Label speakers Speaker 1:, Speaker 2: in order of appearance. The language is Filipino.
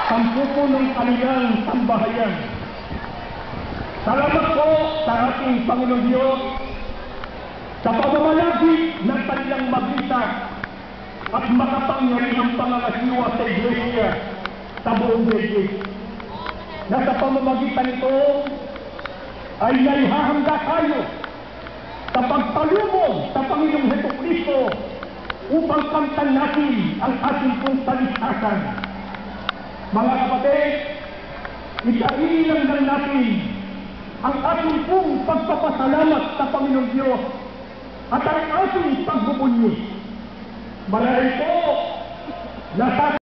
Speaker 1: sampuko ng kanilang sambahayan. Salamat po sa ating Panginoon Diyos sa pamamalagi ng kanilang magbisa at makapangyarihang pangangasiwa sa Iglesia sa buong daigdig. Na sa pamamagitan nito ay naihahanda tayo sa pagpalubog sa Panginoong Hesukristo upang kamtan natin ang ating pong kaligtasan. Mga kapatid, isainilang lang natin ang ating pong pagpapasalamat sa Panginoong Diyos at ang ating pagbubunyos. Marahil po, nasa